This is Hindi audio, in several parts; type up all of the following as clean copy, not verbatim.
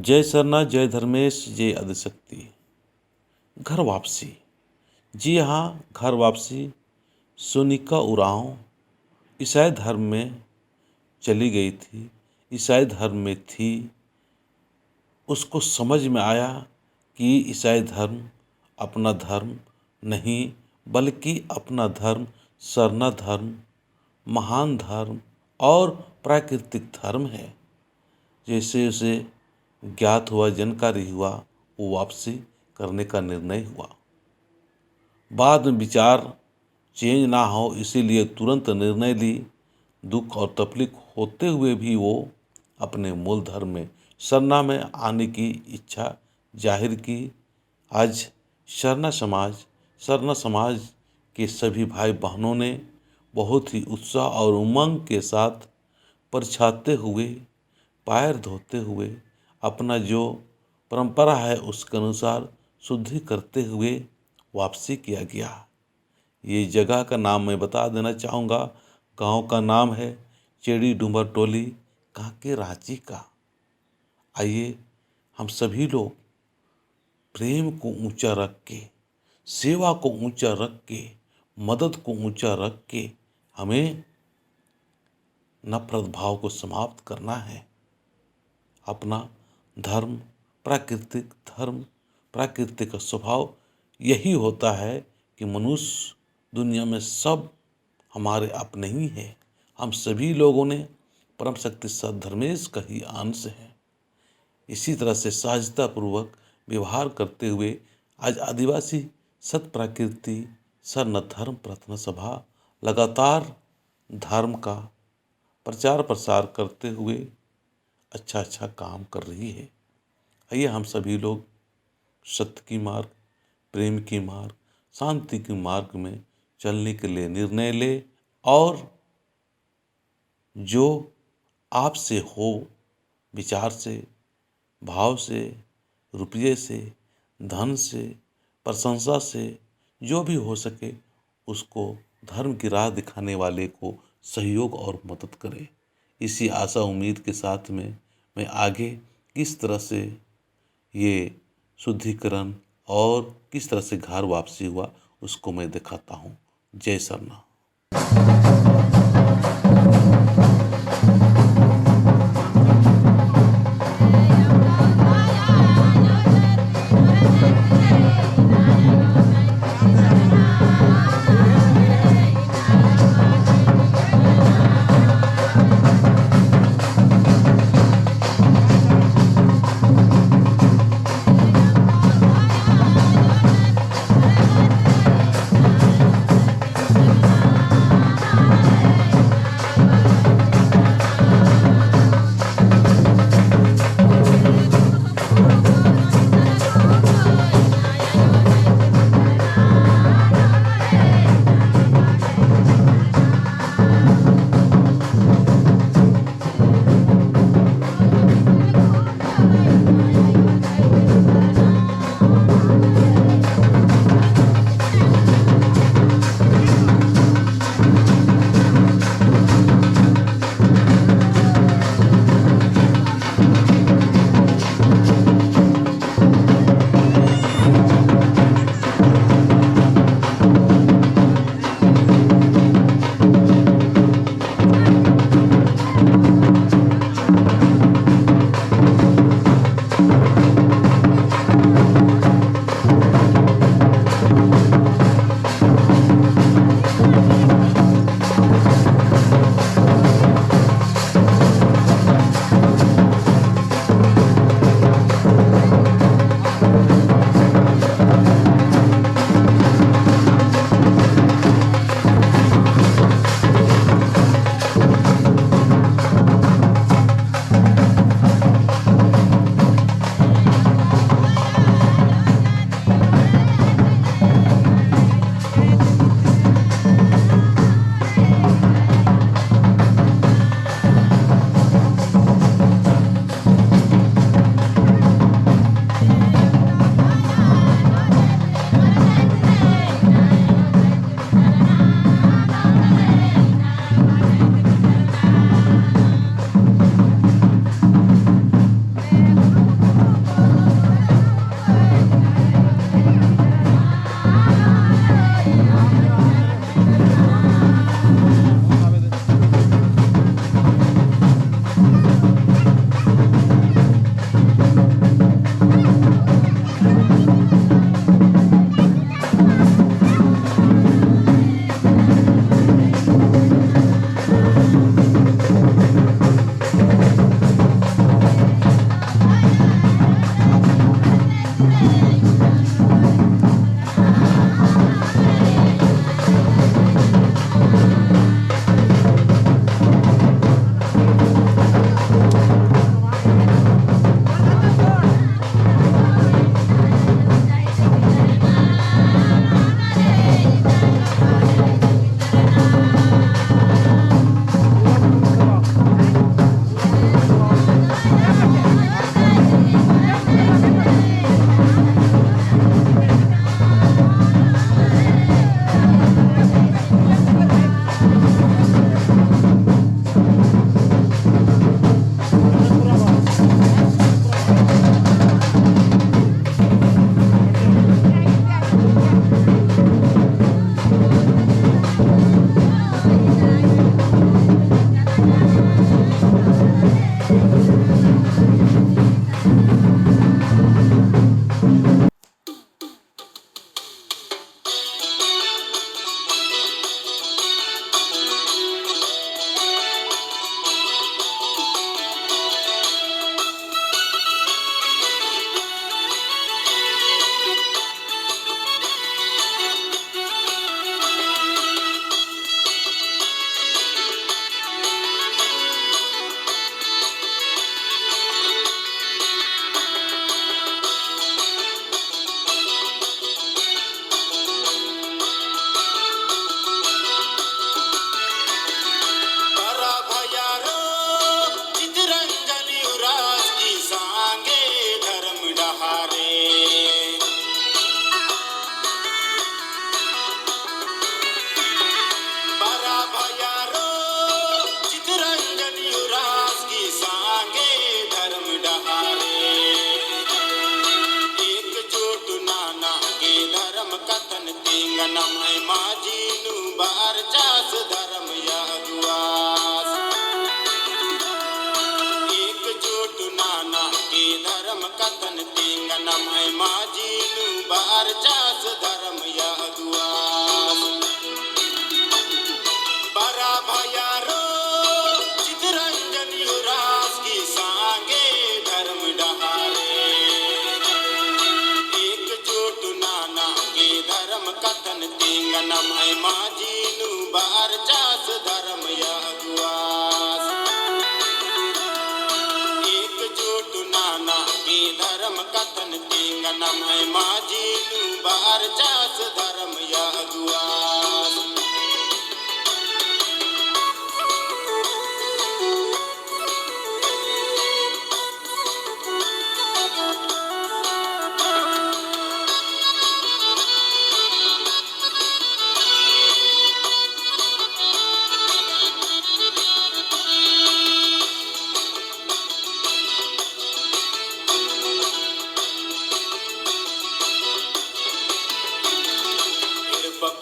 जय सरना, जय धर्मेश, जय आदिशक्ति। घर वापसी। जी हाँ, घर वापसी। सोनिका उरांव ईसाई धर्म में चली गई थी, ईसाई धर्म में थी। उसको समझ में आया कि ईसाई धर्म अपना धर्म नहीं, बल्कि अपना धर्म सरना धर्म, महान धर्म और प्राकृतिक धर्म है। जैसे उसे ज्ञात हुआ, जानकारी हुआ, वो वापसी करने का निर्णय हुआ। बाद में विचार चेंज ना हो, इसीलिए तुरंत निर्णय ली। दुख और तकलीफ होते हुए भी वो अपने मूल धर्म में सरना में आने की इच्छा जाहिर की। आज सरना समाज के सभी भाई बहनों ने बहुत ही उत्साह और उमंग के साथ परछाते हुए, पैर धोते हुए, अपना जो परंपरा है उसके अनुसार शुद्धि करते हुए वापसी किया गया। ये जगह का नाम मैं बता देना चाहूँगा। गांव का नाम है चेड़ी डूमर टोली, कांके रांची का। आइए हम सभी लोग प्रेम को ऊंचा रख के, सेवा को ऊंचा रख के, मदद को ऊंचा रख के हमें नफरत भाव को समाप्त करना है। अपना धर्म, प्राकृतिक स्वभाव यही होता है कि मनुष्य दुनिया में सब हमारे अपने ही हैं। हम सभी लोगों ने परम शक्ति सद्धर्मेश का ही अंश है। इसी तरह से सहजतापूर्वक व्यवहार करते हुए आज आदिवासी सत प्रकृति सरना धर्म प्रार्थना सभा लगातार धर्म का प्रचार प्रसार करते हुए अच्छा काम कर रही है। आइए हम सभी लोग सत्य की मार्ग, प्रेम की मार्ग, शांति के मार्ग में चलने के लिए निर्णय ले और जो आपसे हो, विचार से, भाव से, रुपये से, धन से, प्रशंसा से, जो भी हो सके उसको धर्म की राह दिखाने वाले को सहयोग और मदद करें। इसी आशा उम्मीद के साथ में मैं आगे किस तरह से ये शुद्धिकरण और किस तरह से घर वापसी हुआ उसको मैं दिखाता हूँ। जय सरना। तेंगनमय माझीनु बार चास धर्म यगुआस एकजुट नाना के धर्म कथन तेंगनमय माझीनु बार चास धर्म यगुआस बरा भयारो चितरंजन युवराज की सांगे धर्म डहारे एकजुट नाना के धर्म कथन तेंगनमय माझीनु बार चास धर्म यगुआस एकजुट नाना के धर्म कथन तेंगनमय माझीनु बार चास धर्म यगुआस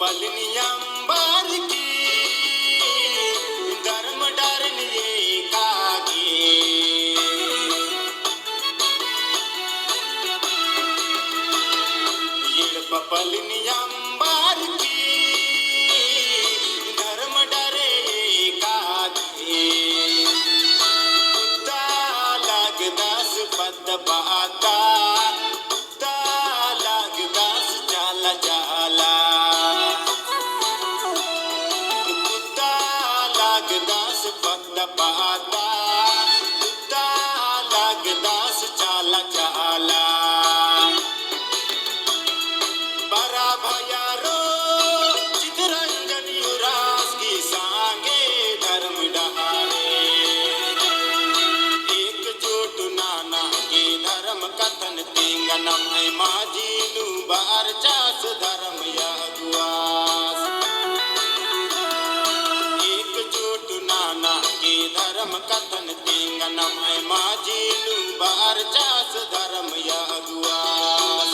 पलनियंबर की धर्म डरनिए कागे ये पलनियंबर की धर्म डरे कागे उता लग दस पद पाता उता लग दस जाला जाला दास पद पाता उता लग दास चाला चाला बरा भयारो चितरंजन युवराज की सांगे धर्म डहारे एकजुट नाना के धर्म कथन तेंगनमय माझीनु बार चास धर्म यगुआस एकजुट नाना के धर्म कथन तेंगनमय माझीनु बार चास धर्म यगुआस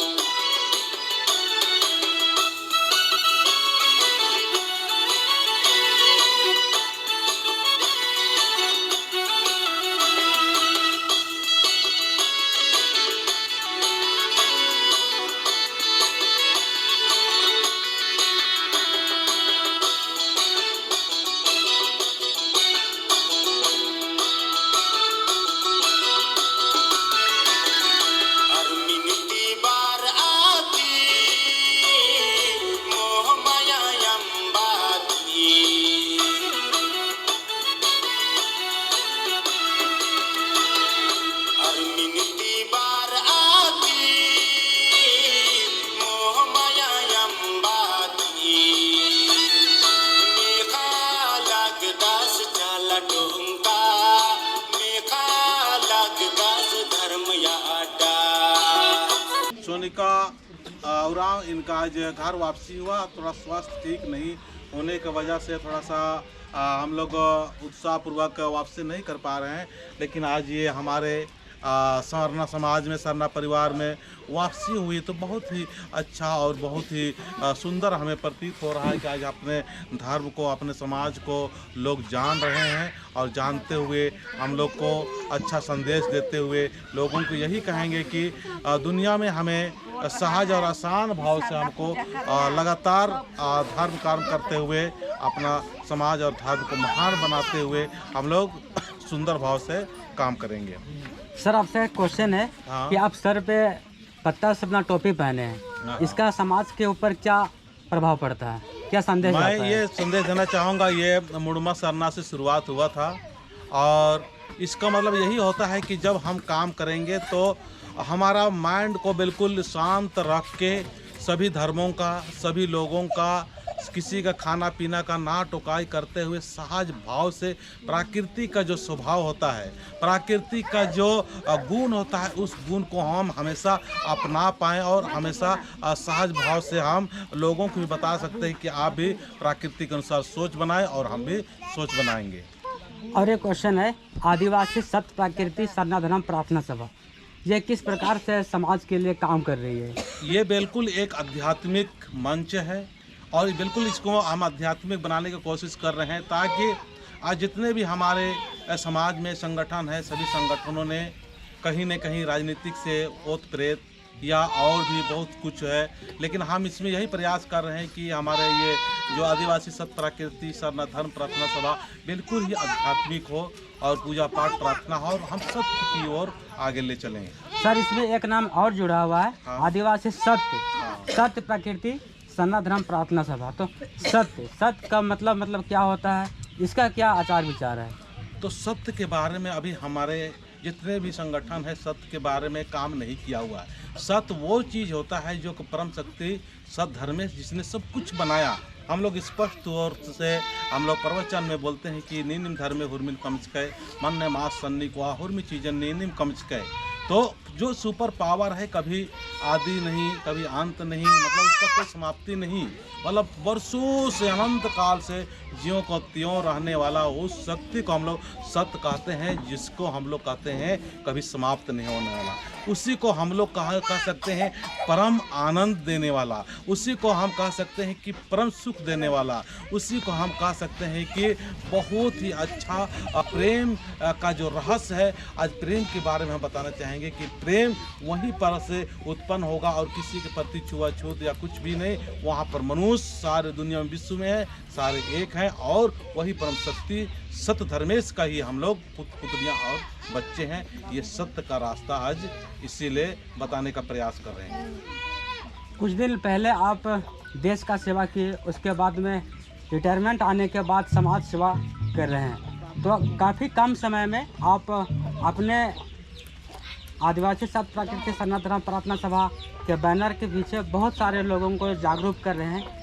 सोनिका उरांव इनका आज घर वापसी हुआ। थोड़ा स्वास्थ्य ठीक नहीं होने की वजह से थोड़ा सा हम लोग उत्साहपूर्वक वापसी नहीं कर पा रहे हैं, लेकिन आज ये हमारे सरना समाज में, सरना परिवार में वापसी हुई तो बहुत ही अच्छा और बहुत ही सुंदर हमें प्रतीत हो रहा है कि आज अपने धर्म को, अपने समाज को लोग जान रहे हैं और जानते हुए हम लोग को अच्छा संदेश देते हुए लोगों को यही कहेंगे कि दुनिया में हमें सहज और आसान भाव से हमको लगातार धर्म कार्य करते हुए अपना समाज और धर्म को महान बनाते हुए हम लोग सुंदर भाव से काम करेंगे। सर आपसे एक क्वेश्चन है कि आप सर पे पत्ता से अपना टोपी पहने हैं, इसका समाज के ऊपर क्या प्रभाव पड़ता है, क्या संदेश मैं ये संदेश देना चाहूँगा। ये मुड़मा सरना से शुरुआत हुआ था और इसका मतलब यही होता है कि जब हम काम करेंगे तो हमारा माइंड को बिल्कुल शांत रख के सभी धर्मों का, सभी लोगों का, किसी का खाना पीना का ना टोकाई करते हुए सहज भाव से प्रकृति का जो स्वभाव होता है, प्रकृति का जो गुण होता है, उस गुण को हम हमेशा अपना पाएं और हमेशा सहज भाव से हम लोगों को भी बता सकते हैं कि आप भी प्रकृति के अनुसार सोच बनाएं और हम भी सोच बनाएंगे। और एक क्वेश्चन है, आदिवासी सत्य प्रकृति सरना धर्म प्रार्थना सभा ये किस प्रकार से समाज के लिए काम कर रही है? ये बिल्कुल एक आध्यात्मिक मंच है और बिल्कुल इसको हम आध्यात्मिक बनाने की कोशिश कर रहे हैं, ताकि आज जितने भी हमारे समाज में संगठन है, सभी संगठनों ने कहीं न कहीं राजनीतिक से ओत प्रेत या और भी बहुत कुछ है, लेकिन हम इसमें यही प्रयास कर रहे हैं कि हमारे ये जो आदिवासी सत प्रकृति सरना धर्म प्रार्थना सभा बिल्कुल ही आध्यात्मिक हो और पूजा पाठ प्रार्थना हो और हम सत्य की ओर आगे ले चलें। सर, इसमें एक नाम और जुड़ा हुआ है, हाँ। आदिवासी सत्य प्रकृति सरना धर्म प्रार्थना सभा। तो सत्य का मतलब क्या होता है, इसका क्या आचार विचार है? तो सत्य के बारे में अभी हमारे जितने भी संगठन है सत्य के बारे में काम नहीं किया हुआ है। सत्य वो चीज़ होता है जो कि परम शक्ति सत धर्मेश जिसने सब कुछ बनाया। हम लोग स्पष्ट तौर से हम लोग प्रवचन में बोलते हैं कि नीनिम धर्मे हुर्मिन कमचकै मन ने मास सन्नी को हुर्मि चीजन नीनिम कमचकै। तो जो सुपर पावर है कभी आदि नहीं, कभी अंत नहीं, मतलब उसका कोई समाप्ति नहीं, मतलब वर्षों से अनंत काल से ज्यों को त्यों रहने वाला उस शक्ति को हम लोग सत्य कहते हैं, जिसको हम लोग कहते हैं कभी समाप्त नहीं होने वाला। उसी को हम लोग कह सकते हैं परम आनंद देने वाला, उसी को हम कह सकते हैं कि परम सुख देने वाला, उसी को हम कह सकते हैं कि बहुत ही अच्छा प्रेम का जो रहस्य है। आज प्रेम के बारे में हम बताना चाहेंगे कि प्रेम वहीं पर से उत्पन्न होगा और किसी के प्रति छुआछूत या कुछ भी नहीं। वहाँ पर मनुष्य सारे दुनिया में विश्व में है, सारे एक हैं और वही परम शक्ति सत्य धर्मेश का ही हम लोग पुतलियाँ और बच्चे हैं। ये सत्य का रास्ता आज इसीलिए बताने का प्रयास कर रहे हैं। कुछ दिन पहले आप देश का सेवा किए, उसके बाद में रिटायरमेंट आने के बाद समाज सेवा कर रहे हैं। तो काफ़ी कम समय में आप अपने आदिवासी सत प्रकृति सरना धर्म प्रार्थना सभा के बैनर के पीछे बहुत सारे लोगों को जागरूक कर रहे हैं।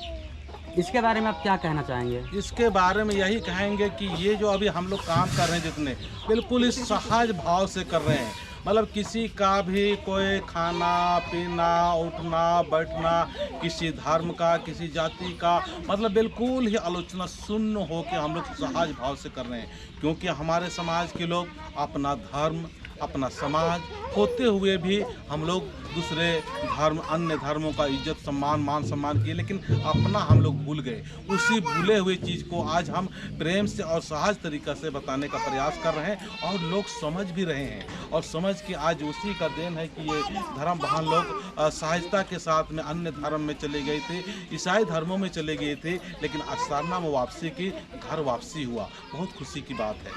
इसके बारे में आप क्या कहना चाहेंगे? इसके बारे में यही कहेंगे कि ये जो अभी हम लोग काम कर रहे हैं जितने बिल्कुल इस सहज भाव से कर रहे हैं। मतलब किसी का भी कोई खाना पीना उठना बैठना, किसी धर्म का किसी जाति का, मतलब बिल्कुल ही आलोचना शून्य हो के हम लोग सहज भाव से कर रहे हैं। क्योंकि हमारे समाज के लोग अपना धर्म अपना समाज होते हुए भी हम लोग दूसरे धर्म अन्य धर्मों का इज्जत सम्मान मान सम्मान किए, लेकिन अपना हम लोग भूल गए। उसी भूले हुए चीज़ को आज हम प्रेम से और सहज तरीक़ा से बताने का प्रयास कर रहे हैं और लोग समझ भी रहे हैं। और समझ के आज उसी का देन है कि ये धर्म बहान लोग सहजता के साथ में अन्य धर्म में चले गए थे, ईसाई धर्मों में चले गए थे, लेकिन आज सरना में वापसी की घर वापसी हुआ। बहुत खुशी की बात है।